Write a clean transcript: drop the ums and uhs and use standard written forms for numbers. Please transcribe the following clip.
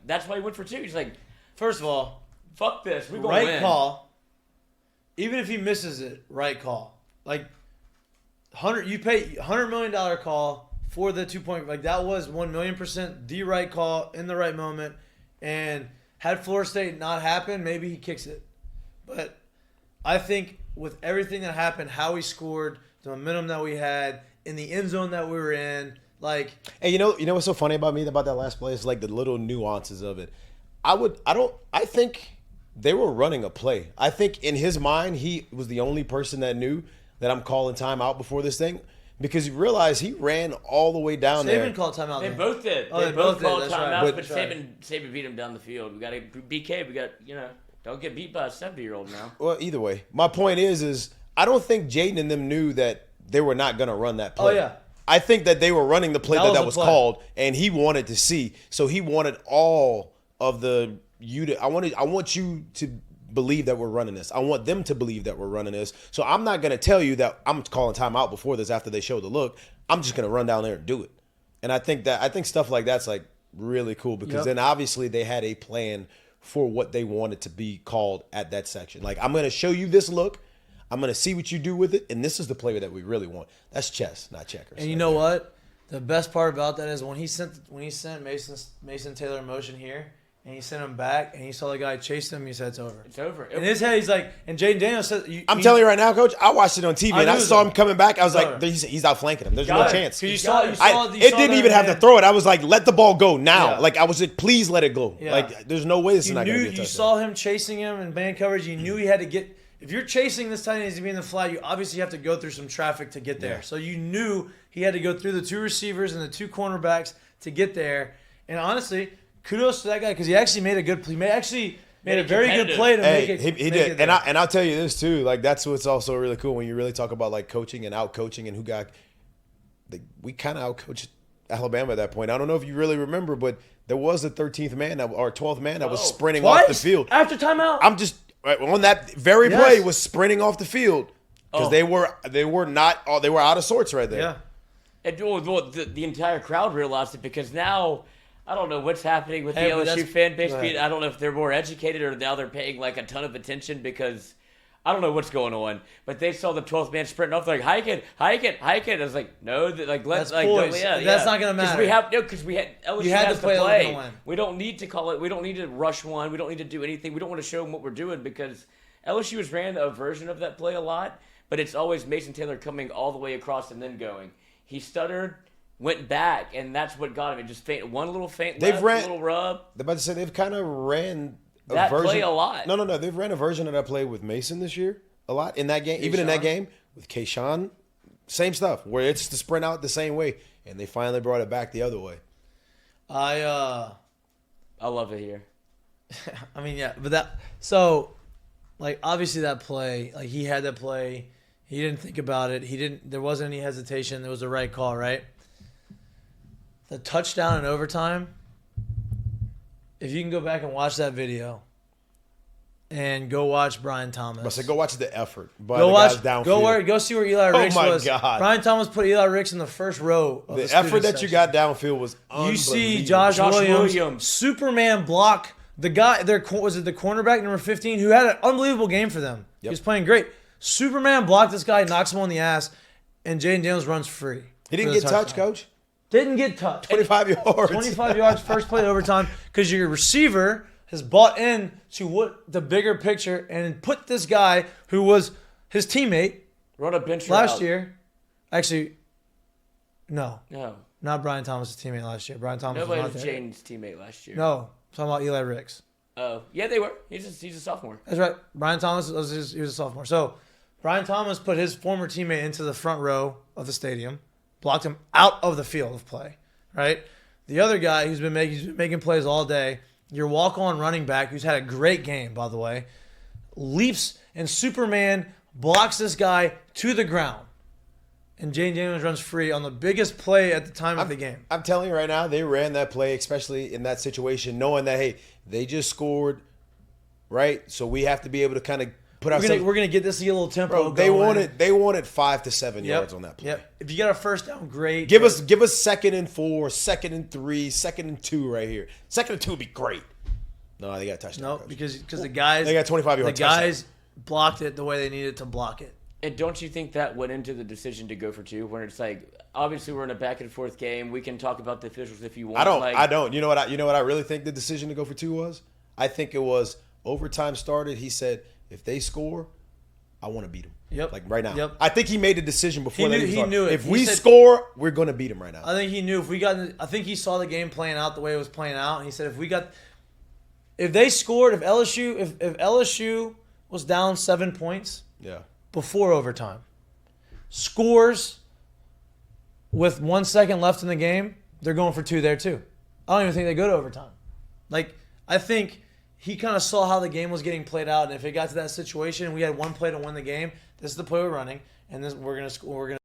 that's why he went for 2. He's like, First of all, fuck this. We're going to win. right call. Even if he misses it, right call. Like, you pay $100 million call for the 2-point. Like, that was 1,000,000% the right call in the right moment. And had Florida State not happened, maybe he kicks it. But I think with everything that happened, how he scored, the momentum that we had, in the end zone that we were in, like... Hey, you know what's so funny about me about that last play is like the little nuances of it. I think they were running a play. I think in his mind, he was the only person that knew that I'm calling timeout before this thing because he realized he ran all the way down there. Saban called timeout. They both did. Oh, they both called did. timeouts, Right. but Saban beat him down the field. We got a BK. We got, don't get beat by a 70-year-old now. Well, either way, my point is I don't think Jaden and them knew that they were not going to run that play. Oh, yeah. I think that they were running the play that was play. called, and he wanted to see. So he wanted all of I want you to believe that we're running this. I want them to believe that we're running this. So I'm not going to tell you that I'm calling timeout before this after they show the look. I'm just going to run down there and do it. And I think stuff like that's like really cool because then obviously they had a plan for what they wanted to be called at that section. Like, I'm going to show you this look. I'm going to see what you do with it. And this is the play that we really want. That's chess, not checkers. And you know what? The best part about that is when he sent Mason Taylor in motion here, and he sent him back, and he saw the guy chase him, he said it's over. It's over. In his head, he's like, and Jaden Daniels said... I'm telling you right now, Coach, I watched it on TV, and I saw him coming back. I was like, he's outflanking him. There's no chance. It didn't even have to throw it. I was like, let the ball go now. Yeah. Like, I was like, please let it go. Yeah. Like, there's no way this is not going to be a touchdown. You saw him chasing him in man coverage. You knew he had to get... If you're chasing this tight end, he's to be in the flat, you obviously have to go through some traffic to get there. Yeah. So you knew he had to go through the 2 receivers and the 2 cornerbacks to get there. And honestly... Kudos to that guy because he actually made a good play. He made a very good play to make it. He did, and I'll tell you this too. Like that's what's also really cool when you really talk about like coaching and out coaching and who got. We kind of out coached Alabama at that point. I don't know if you really remember, but there was a 13th man or 12th man that was sprinting off the field after timeout. I'm just on that very play was sprinting off the field because they were out of sorts right there. Yeah, and the entire crowd realized it because now. I don't know what's happening with the LSU fan base. I don't know if they're more educated or now they're paying like a ton of attention because I don't know what's going on. But they saw the 12th man sprinting off. They're like, hike it. I was like, no, like let's like that's not gonna matter. Because LSU has to play. We don't need to call it. We don't need to rush one. We don't need to do anything. We don't want to show them what we're doing because LSU has ran a version of that play a lot. But it's always Mason Taylor coming all the way across and then going. He stuttered. Went back, and that's what got him. It just one little feint, a little rub. They're about to say they've kind of ran that play a lot. No. They've ran a version of that play with Mason this year a lot in that game. Even in that game with Kayshawn, same stuff where it's the sprint out the same way, and they finally brought it back the other way. I love it here. I mean, yeah, but obviously that play, like he had that play, he didn't think about it. There wasn't any hesitation. There was the right call, right? The touchdown in overtime, if you can go back and watch that video and go watch Brian Thomas. I said go watch the effort. Go see where Eli Ricks was. Oh, my God. Brian Thomas put Eli Ricks in the first row of the effort that you got downfield was unbelievable. You see Josh Williams, Superman block the guy, was it the cornerback, number 15, who had an unbelievable game for them. Yep. He was playing great. Superman blocked this guy, knocks him on the ass, and Jaden Daniels runs free. He didn't get touched, Coach? Didn't get touched. 25 yards. 25 yards, first play of overtime, because your receiver has bought in to what the bigger picture and put this guy who was his teammate run a bench last year. Actually, no. Not Brian Thomas' teammate last year. Brian Thomas Nobody was was Jaden's teammate last year. No, I'm talking about Eli Ricks. Oh, yeah, they were. He's a sophomore. That's right. Brian Thomas he was a sophomore. So Brian Thomas put his former teammate into the front row of the stadium. Blocked him out of the field of play, right? The other guy who's been making plays all day, your walk-on running back, who's had a great game, by the way, leaps and Superman blocks this guy to the ground. And Jaden Daniels runs free on the biggest play at the time of the game. I'm telling you right now, they ran that play, especially in that situation, knowing that, hey, they just scored, right? So we have to be able to kind of We're gonna get this to get a little tempo. Bro, they wanted 5 to 7 yards on that play. Yep. If you got a first down, great. Give us 2nd and 4, 2nd and 3, 2nd and 2 right here. 2nd and 2 would be great. No, they got a touchdown. No, because the guys they got 25 yards. The guys blocked it the way they needed to block it. And don't you think that went into the decision to go for 2? When it's like, obviously we're in a back and forth game. We can talk about the officials if you want. I don't. You know what I really think the decision to go for 2 was? I think it was overtime started. He said, if they score, I want to beat them. Yep. Like right now. Yep. I think he made the decision before he knew it. If we score, we're going to beat them right now. I think he knew I think he saw the game playing out the way it was playing out. And he said, if they scored, if LSU was down 7 points before overtime, scores with 1 second left in the game, they're going for 2 there too. I don't even think they go to overtime. Like, I think he kind of saw how the game was getting played out, and if it got to that situation and we had one play to win the game, this is the play we're running, and we're gonna